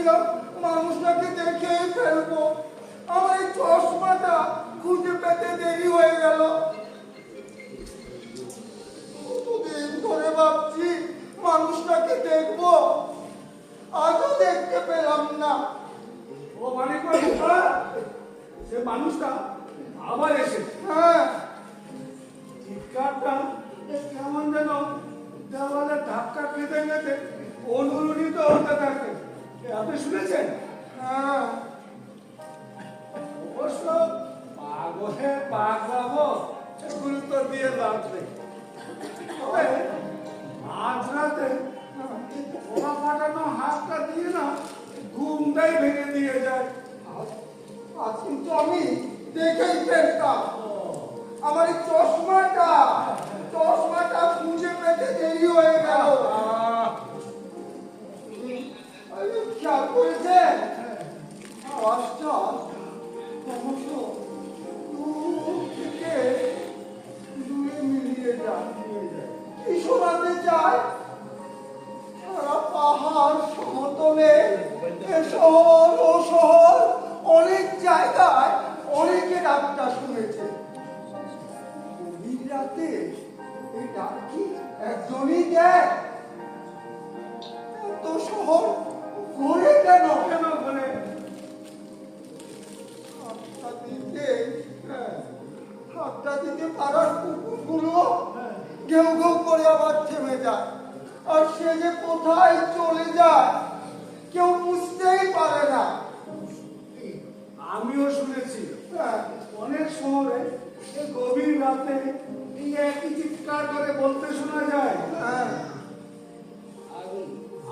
ভেবেছিলাম মানুষটাকে দেখে ফেলবো, আমার এই চশমাটা খুঁজে পেতে দেরি হয়ে গেল। কতদিন ধরে ভাবছি মানুষটাকে দেখবো, আজও দেখতে পেলাম না। ও মানে সে মানুষটা আবার এসেছে। হ্যাঁ, চিৎকারটা কেমন যেন দেওয়ালে ধাক্কা খেতে খেতে অনুরণিত হতে থাকে। আপনি শুনেছেন? হ্যাঁ, অবশ্য পাগলের পাগলামো গুরুত্ব দিয়ে লাভ নেই। তবে মাঝরাতে ওরা পাঠানো হাতটা দিয়ে না ঘুমটাই ভেঙে দিয়ে যায়। আজ কিন্তু আমি দেখেই ফেলতাম। আমার এই চশমাটা খুঁজে পেতে দেরি হয়ে গেল। খেয়াল করেছেন আওয়াজটা ক্রমশ দূর থেকে দূরে মিলিয়ে যায়। কি শোনাতে চায়? সারা পাহাড় সমতলে শহর ও শহর অনেক জায়গায় অনেকে ডাকটা শুনেছে। গভীর রাতে এই ডাক কি একজনই দেয়? এত শহর ঘুরে কেন? কেন বলে হাতটা দিতে পারার কুকুরগুলো ঘেউ ঘেউ করে আবার থেমে যায়, আর সে যে কোথায় চলে যায় কেউ বুঝতেই পারে না। আমিও শুনেছি অনেক শহরে এই গভীর রাতে এই একই চিৎকার করে বলতে শোনা যায়। হ্যাঁ, আর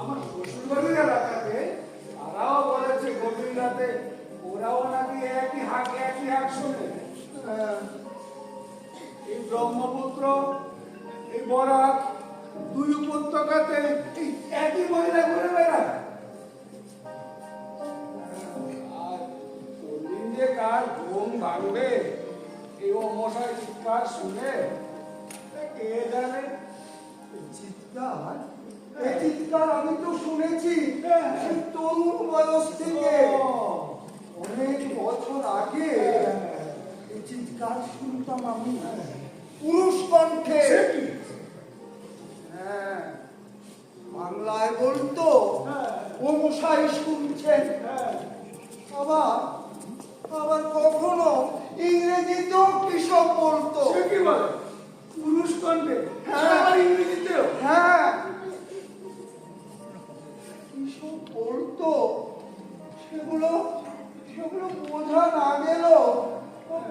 আমার শ্বশুরবাড়ির এলাকাতে তারাও বলেছে গভীর রাতে ওরাও নাকি একই হাঁক শোনে। এই ব্রহ্মপুত্র, এই বরাক, দুই উপত্যকাতে এই একই মহিলা ঘুরে বেড়ায়। আর কোনদিন যে কার ঘুম ভাঙবে এই ও মশাই চিৎকার শুনে কে জানে। এই চিৎকার আমি তো শুনেছি সেই তরুণ বয়স থেকে। অনেক বছর আগে এই চিৎকার শুনতাম আমি পুরুষ কণ্ঠে। হ্যাঁ, বাংলায় বলতো ও মশাই শুনছেন। আবার আবার কখনো ইংরেজিতেও কিসব বলতো। সে কি বলে? পুরুষ কণ্ঠে? হ্যাঁ, ইংরেজিতেও? হ্যাঁ, কিসব বলতো সেগুলো বোঝা না গেল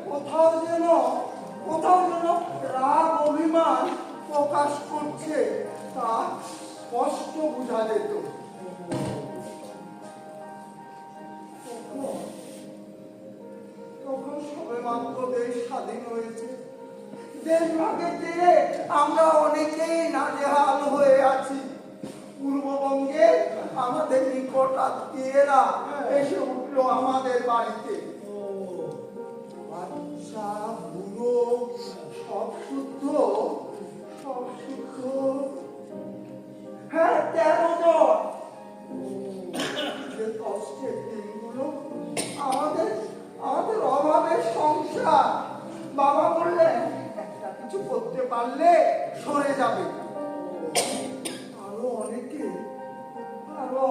কোথাও যেন রাগ অভিমান প্রকাশ করছে, তা স্পষ্ট বোঝা যেত। তখন সবেমাত্র দেশ স্বাধীন হয়েছে। দেশ ভাগের তীরে আমরা অনেকেই নাজেহাল হয়ে আছি। পূর্ববঙ্গে আমাদের নিকট আত্মীয়রা এসে উঠলো আমাদের বাড়িতে। বাচ্চা বুড়ো সব শুদ্ধ। হ্যাঁ, 13 জন। যে কষ্টের দিনগুলো, আমাদের অভাবের সংসার। বাবা বললেন একটা কিছু করতে পারলে সরে যাবে। আরো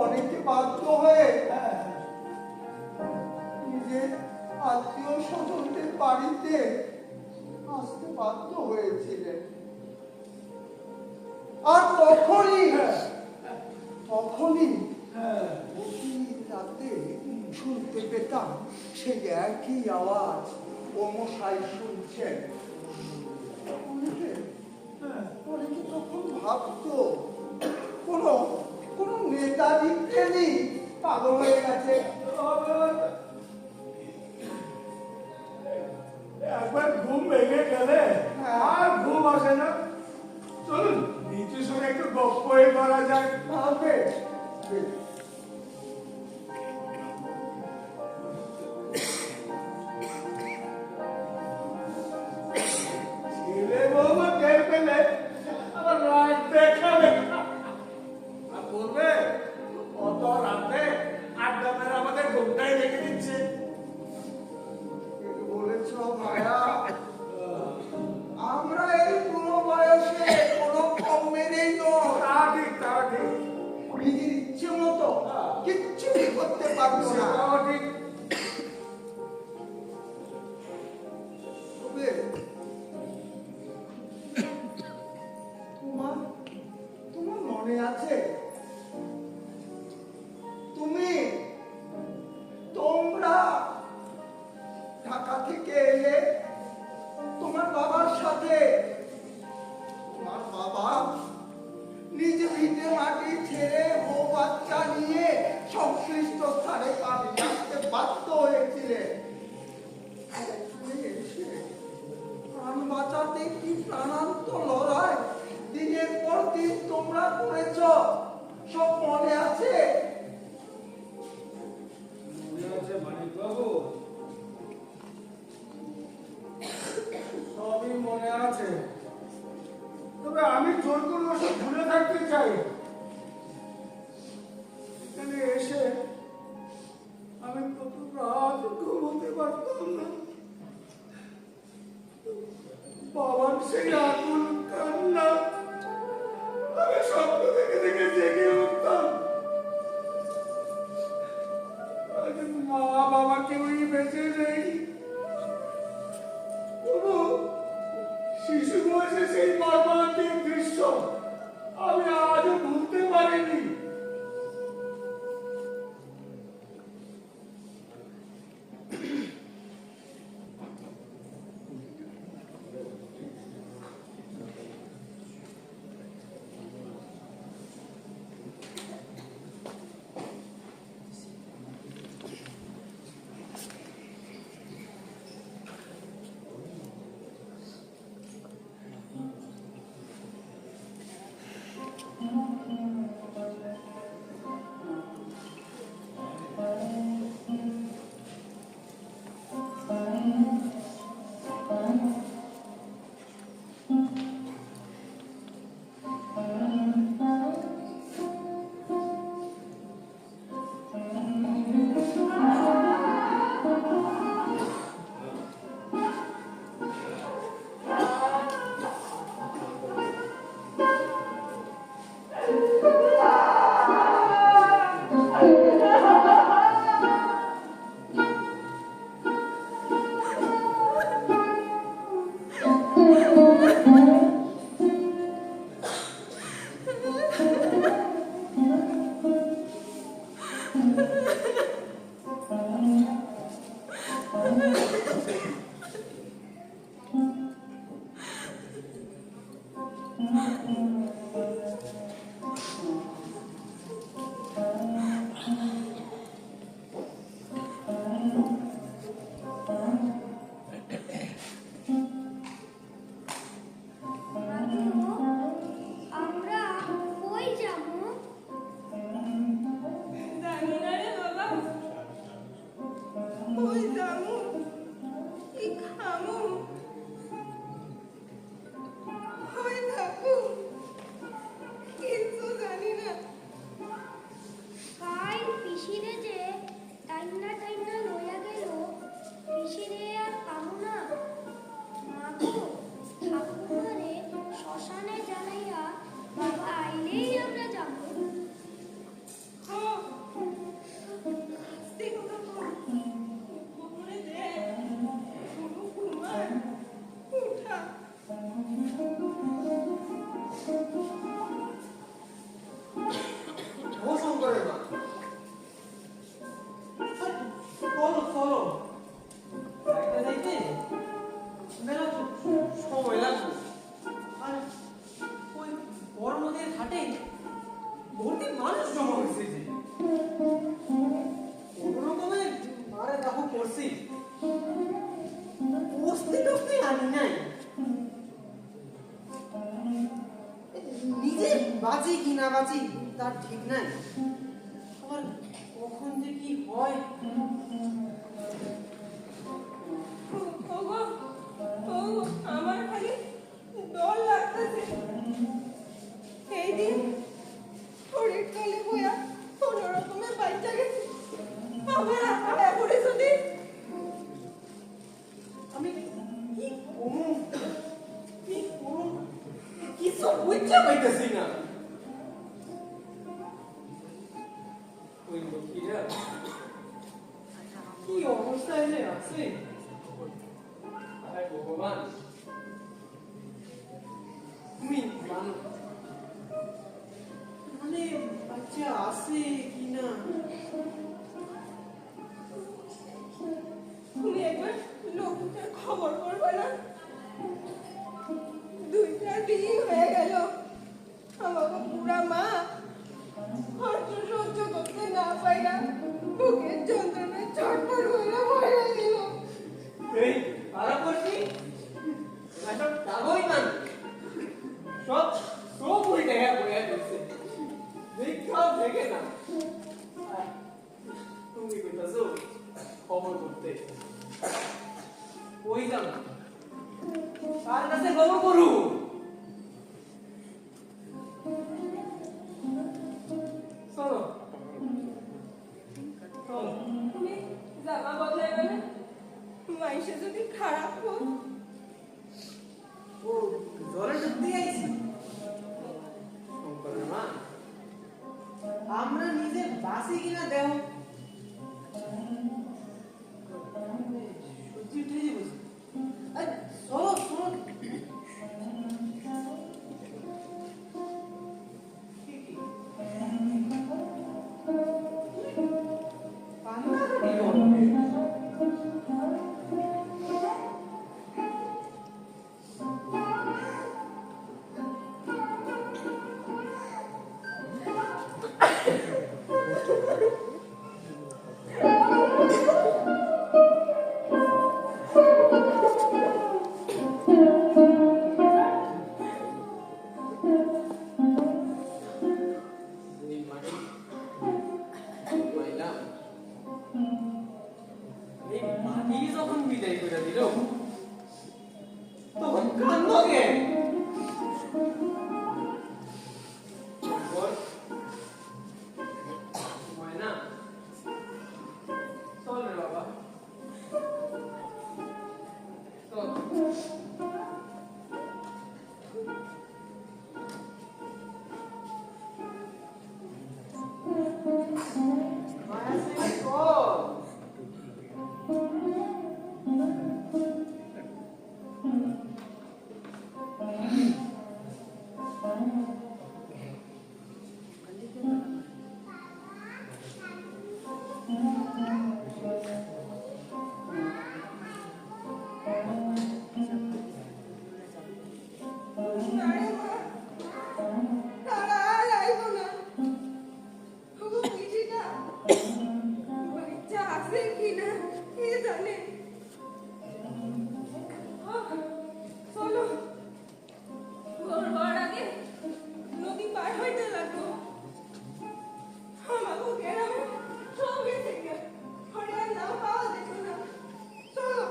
অনেকে বাধ্য হয়ে নিজের আত্মীয় স্বজনদের বাড়িতে আসতে বাধ্য হয়েছিলেন। আর তখনই রাতে শুনতে পেতাম সেই একই আওয়াজ ও মশাই শুনছেন। অনেকে তখন ভাবতো কোন নেতাজি প্রেমী পাগল হয়ে গেছে। একবার ঘুম ভেঙে গেলে আর ঘুম আসে না। চলুন নিচু সুরে একটু গপ্পই করা যায়। হবে। ছেলে বৌমা টের পেলে আবার রাত দেখাবে আর বলবে অত রাতে পারতো না। সেটাও ঠিক। তবে তোমার তোমার মনে আছে তোমরা ঢাকা থেকে এলে তোমার বাবার সাথে, তোমার বাবা নিজ ভিটে মাটি ছেড়ে বউ বাচ্চা নিয়ে সংশ্লিষ্ট স্থানে পালিয়ে আসতে বাধ্য হয়েছিলেন। এখানে এসে প্রাণ বাঁচাতে কি প্রাণান্ত লড়াই দিনের পর দিন তোমরা করেছ, সব মনে আছে? মনে আছে মানিক বাবু, সবই মনে আছে। তবে আমি জোর করে ওসব ভুলে থাকতে চাই। এখানে এসে আমি কত রাত ঘুমোতে পারতাম না। বাবার সেই আকুল কান্না আমি স্বপ্ন দেখে দেখে জেগে উঠতাম। আজ মা বাবা কেউই বেঁচে নেই। তবু শিশু বয়সে সেই মর্মান্তিক দৃশ্য আমি আজও ভুলতে পারিনি। বাঁচি কি না বাঁচি তার ঠিক নাই। আবার কখন যে কি হয়। আমার খালি ডর লাগতেছে। এই দিন শরীর তলে বইয়া কোনো রকমের বাচ্চা গেছে, আবার আয়া পড়ে যদি আমি কি করুন কিছু বুঝতে পাইতেছি না। ওই লক্ষ্মীরা দিন হয়ে গেল আমাকে বুড়া মা কষ্ট সহ্য করতে না পাইরা বুকের যন্ত্রণায় ছটফট করে মরে গেল। এই আরা করছি সব টাকাই মান সব সব উল্টে হয়ে বইয়া দিচ্ছে দেখাও দেখে না আর তুমি কইতাছো খবর করতে ওই যাও কার কাছে খবর করু চলো চলো তুমি জামা বদলাইবে না মাইসে যদি খারাপ হোক। ও জলে ডুবতে আইছি শঙ্করের মা আমরা নিজে বাসি কিনা দেহ সত্যি উঠে যাবো আরে চলো চলো যখন বিদায় করে দিল তখন কান্দকে ময়না চল রে বাবা চল মায়া সে কর আরে মা তারা আর আইব না ওগো বুঝিটা বাচ্চা আছে কিনা কে জানে। চলো ভোর হওয়ার আগে নদী পার হইতে লাগবো। আমাকে গ্রামে সব গেছে গে ঘরে আর নাও পাওয়া যেত না। চলো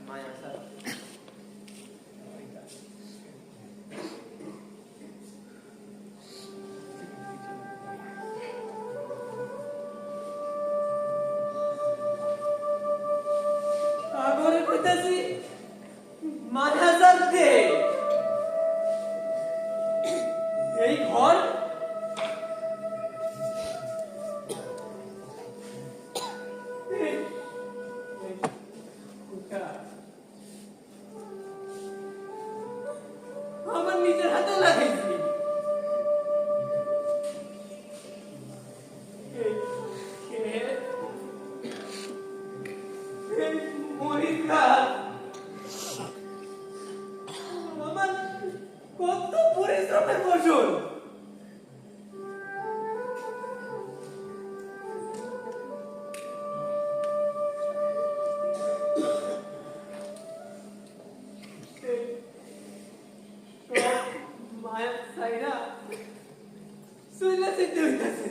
মায়া স্যার আগরে কইতাছি মায়া স্যার দে এই ঘর আমার নিজের হাতে লাগাইছি মরিচ গাছ আমার কত পরিশ্রমের ফসল মায়ের সাইরা সুইলা যেতে হইতাছে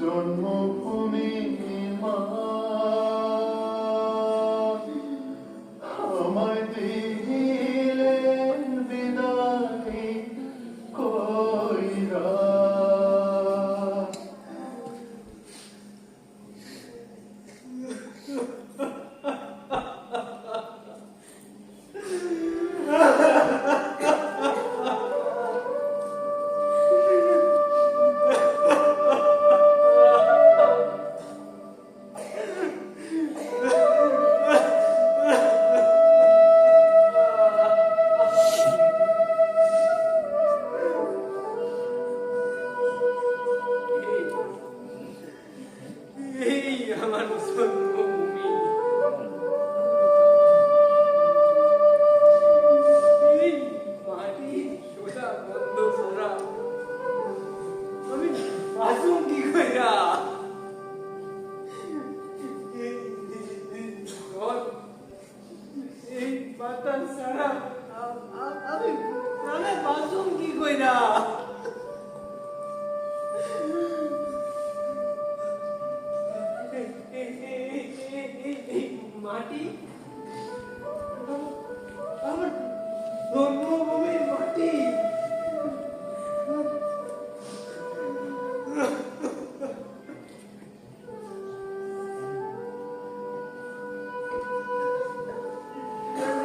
জন্মভূমি মা আমায় দিলেন বিদায় কইরা। এই আমার জন্মভূমি, এই মাটি সোজা বন্ধ করা, আমি বাঁচুম কি কইরা? এই বাতাস ছাড়া আমি প্রাণে বাঁচুম কি কইরা? মাটি আমার জন্মভূমির মাটি।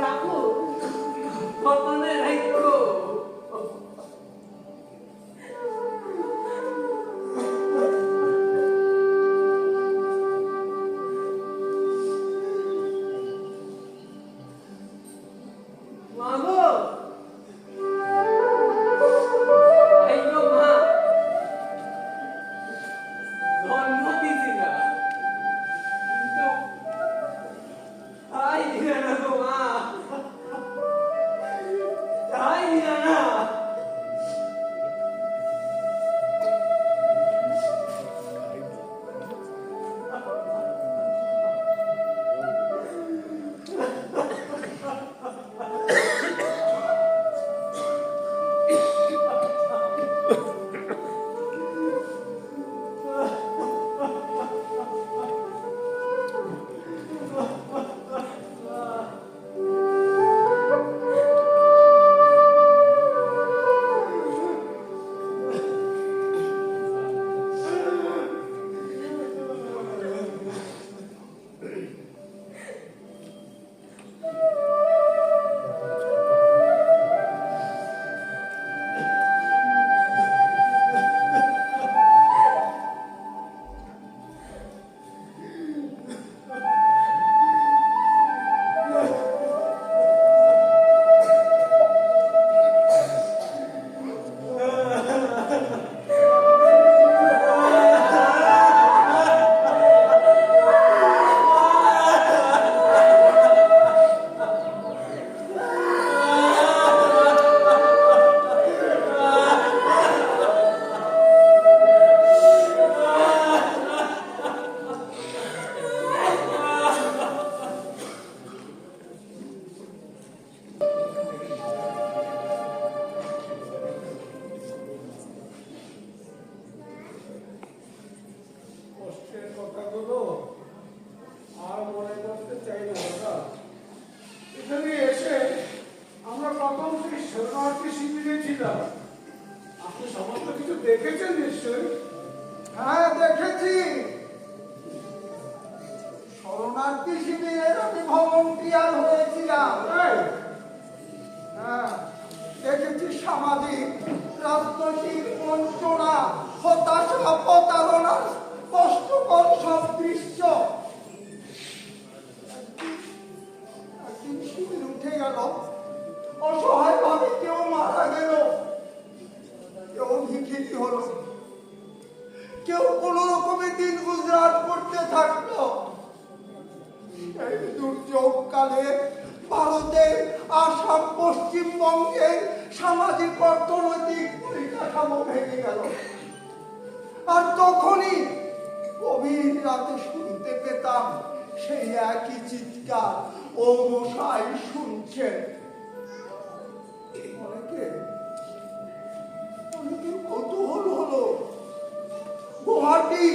রাখো যতনে রাখো। মাগো, এই গো মা, জন্ম দিছি না কিন্তু তাই দিলে না গো মা, তাই দিলে না। কষ্টের কথাগুলো আর মনে করতে চাই না দাদা। এখানে এসে আমরা প্রথম সেই শরণার্থী শিবিরে ছিলাম। আপনি সমস্ত কিছু দেখেছেন নিশ্চয়ই? হ্যাঁ, দেখেছি। শরণার্থী শিবিরের আমি ভলান্টিয়ার হয়েছিলাম। তাই? হ্যাঁ, দেখেছি সামাজিক রাজনৈতিক বঞ্চনা, হতাশা, প্রতারণার কষ্টকর সব দৃশ্য। একদিন শিবির উঠে গেল, অসহায়ভাবে কেউ মারা গেল, কেউ ভিখিরি হলো, কেউ কোন রকমে দিন গুজরাট করতে থাকলো। এই দুর্যোগ কালে ভারতের আসাম, পশ্চিমবঙ্গের সামাজিক অর্থনৈতিক পরিকাঠামো ভেঙে গেল। আর তখনই গভীর রাতে শুনতে পেতাম সেই একই চিৎকার, ও মশাই শুনছেন। অনেকে কৌতূহল হলো, গুয়াহাটি,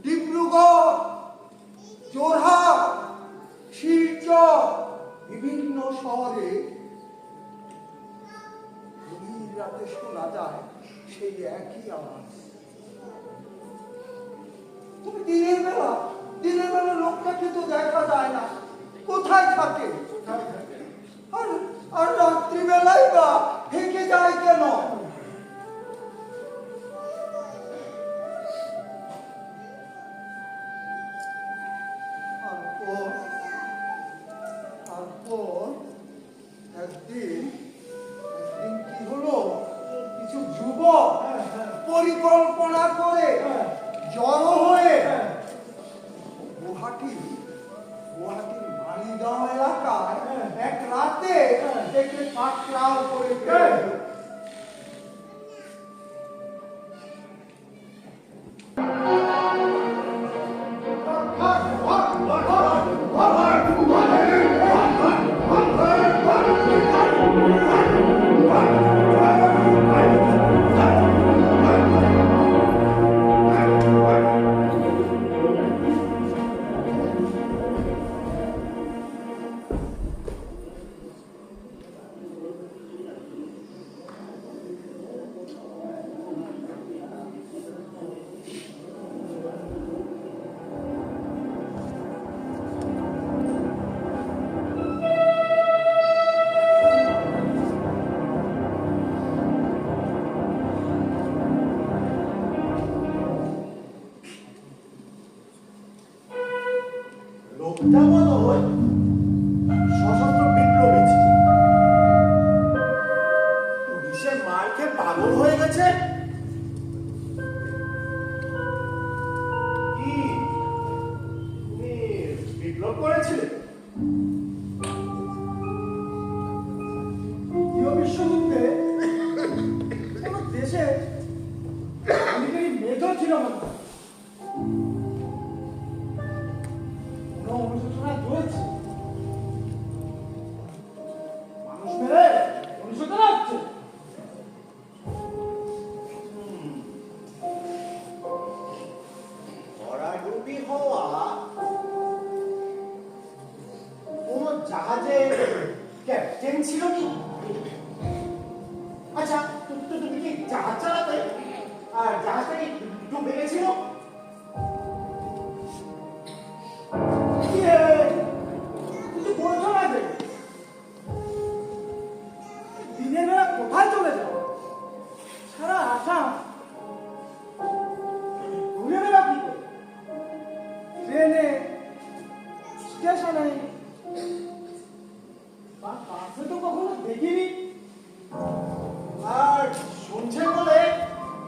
ডিব্রুগড়, যোরহাট, শিলচর বিভিন্ন শহরে গভীর রাতে শোনা যায় সেই একই আওয়াজ। তুমি দিনের বেলা লোকটাকে তো দেখা যায় না, কোথায় থাকে? আর আর রাত্রিবেলায় বা থেকে যায় কেন? তারপর একদিন কি হলো, কিছু যুবক পরিকল্পনা করে জড়ো হয়ে গুয়াহাটির মালিগাঁও এলাকায় এক রাতে একে পাকড়াও করে ফেলল। লোকটা মনে হয় সশস্ত্র বিপ্লবী ছিল। পুলিশের মার খেয়ে পাগল হয়ে গেছে। কি তুমি বিপ্লব করেছিলে? দ্বিতীয় বিশ্বযুদ্ধে আমার দেশে মিলিটারি মেজর ছিল আমার। কোনো অনুশোচনা চলছে, মানুষ মেরে অনুশোচনা হচ্ছে। ভরাডুবি হওয়া কোন জাহাজের ক্যাপ্টেন ছিল কি? আচ্ছা, তুমি কি জাহাজ চালাতে? আর জাহাজটা কি ডুবে গেছিল? কিছু বলছো না যে? দিনের বেলা কোথায় চলে যাও? সারা আসাম ঘুরে বেড়া কি করে? ট্রেনে, স্টেশনে, বাসে তো কখনো দেখিনি। আর শুনছেন বলে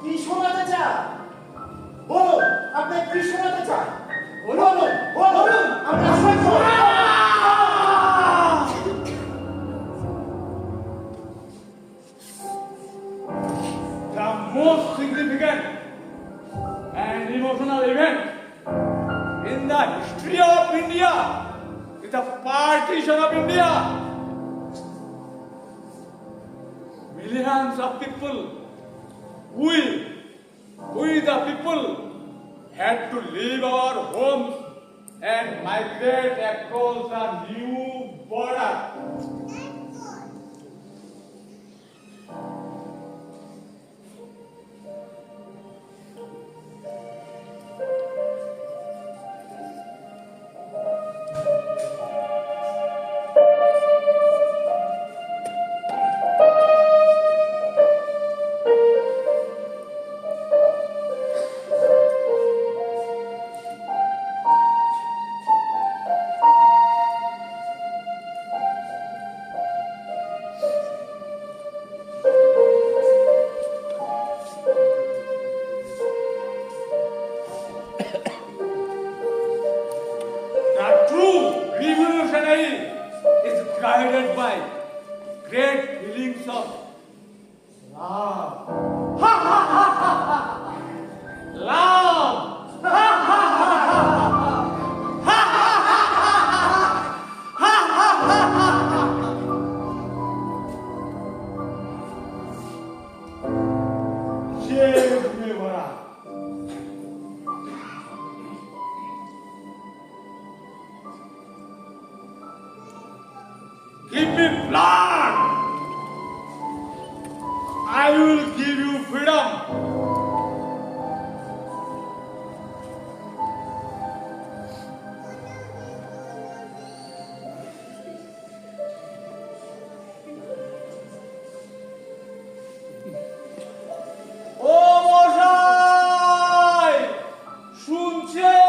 কি শোনাতে চান? বলুন, আপনি কি শোনাতে চান? বলুন, বলুন, আমরা শুনবো। The most significant and emotional event in the history of India is the partition of India. Millions of people, we the people, had to leave our homes and migrate across the new border. The true revolutionary is guided by great feelings of love. Love! Shame me, Vara. give me blood, I will give you freedom. ও মশাই, শুনছেন?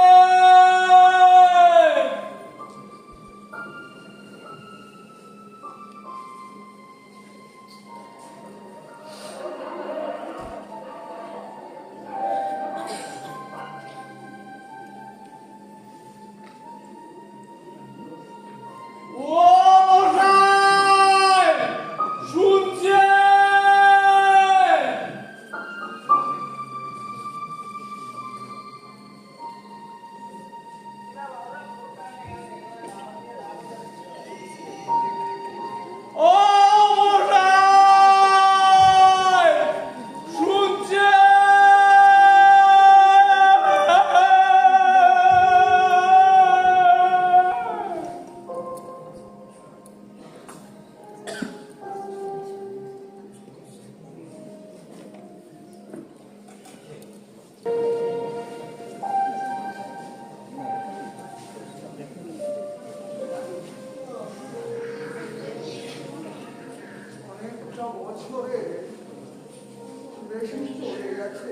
ও মশাই, শুনছেন? ও মশাই, শুনছেন? অনেকটা বছরে বেশি চলে গেছে।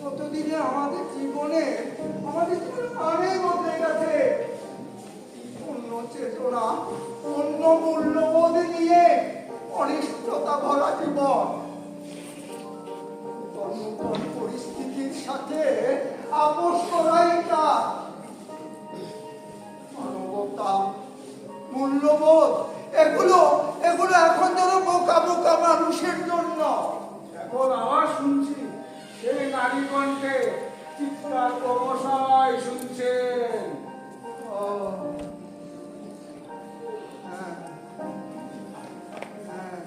কতদিনে আমাদের জীবনে অনেক বদলে গেছে। অন্য চেতনা, অন্য মূল্যবোধ নিয়ে অনিষ্টতা ভরা জীবন। নতুন পরিস্থিতির সাথে আপোষ করাই কাজ। মানবতা, মূল্যবোধ, এগুলো এখন যেন বোকা বোকা মানুষের জন্য। এখন আবার শুনছি সেই নারী কণ্ঠে চিৎকার ক্রমশই শুনছেন। ও, হ্যাঁ, হ্যাঁ।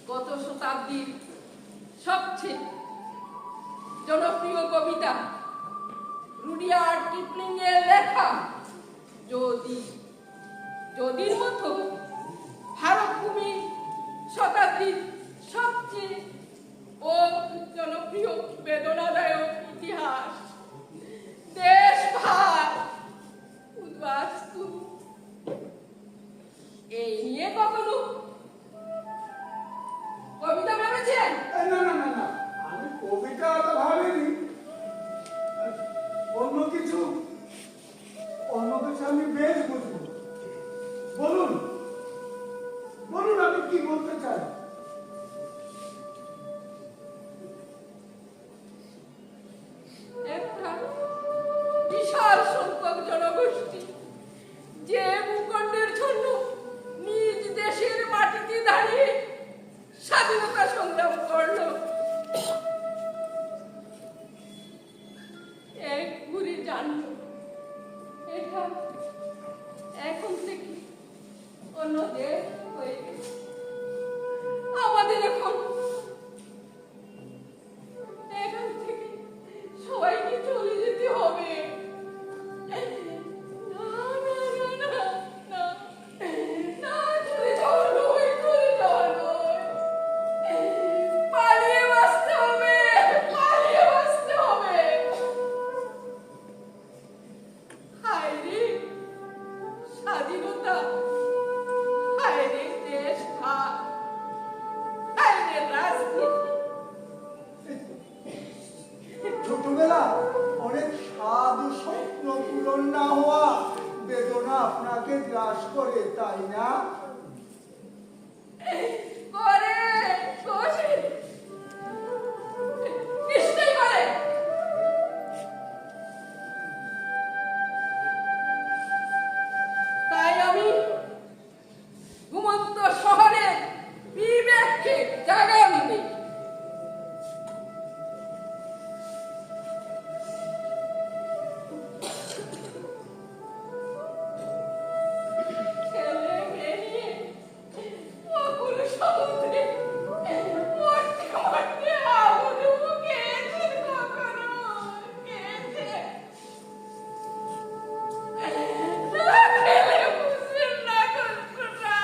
গত শতাব্দীর সবচেয়ে জনপ্রিয় কবিতা রুডিয়ার্ড কিপলিং এর লেখা যদির মতো ভারত ভূমি শতাব্দীর সবচেয়ে ও জনপ্রিয় বেদনাদায়ক ইতিহাস দেশভাগ উদ্বাস্তু এই নিয়ে কখনো কবিতা ভেবেছেন? না না না না, আমি কবিতা তো ভাবিনি। অন্য কিছু আমি বেশ বুঝবো। বলুন বলুন, আপনি কি বলতে চান? একটা বিশাল সংখ্যক জনগোষ্ঠী যে ভূখণ্ডের জন্য নিজ দেশের মাটিতে দাঁড়িয়ে স্বাধীনতা সংগ্রাম করল, এক ঘুরে জানল এটা এখন থেকে অন্য দেশ হয়ে গেছে। আমাদের এখন এখান থেকে সবাইকে চলে যেতে হবে। না না না না না না, চলে যাওয়া নয়, চলে যাওয়া নয়, পালিয়ে বাঁচতে হবে, পালিয়ে বাঁচতে হবে। হায় রে স্বাধীনতা, হায় রে দেশ ভাগ, হায় রে রাজনীতি। ছোটবেলা অনেক সাধু স্বপ্ন পূরণ না হওয়া বেদনা আপনাকে গ্রাস করে, তাই না? করে করে নিশ্চয়ই করে। তাই আমি ঘুমন্ত শহরের বিবেককে জাগানো দিই। ছেলে মেয়ে নিয়ে অকুল সমুদ্রে মরতে মরতে আবুডুবু খেয়েছেন কখনো? খেয়েছে? না খেলে বুঝবেন না কল্পনা,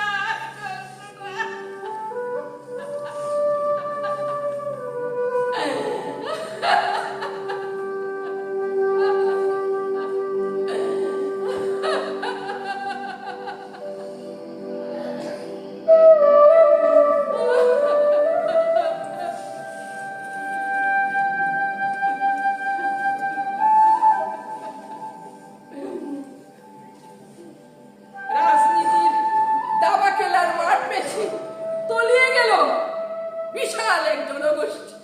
রাজনীতির দাবা খেলার মাঠ পেছে তলিয়ে গেল বিশাল এক জনগোষ্ঠী।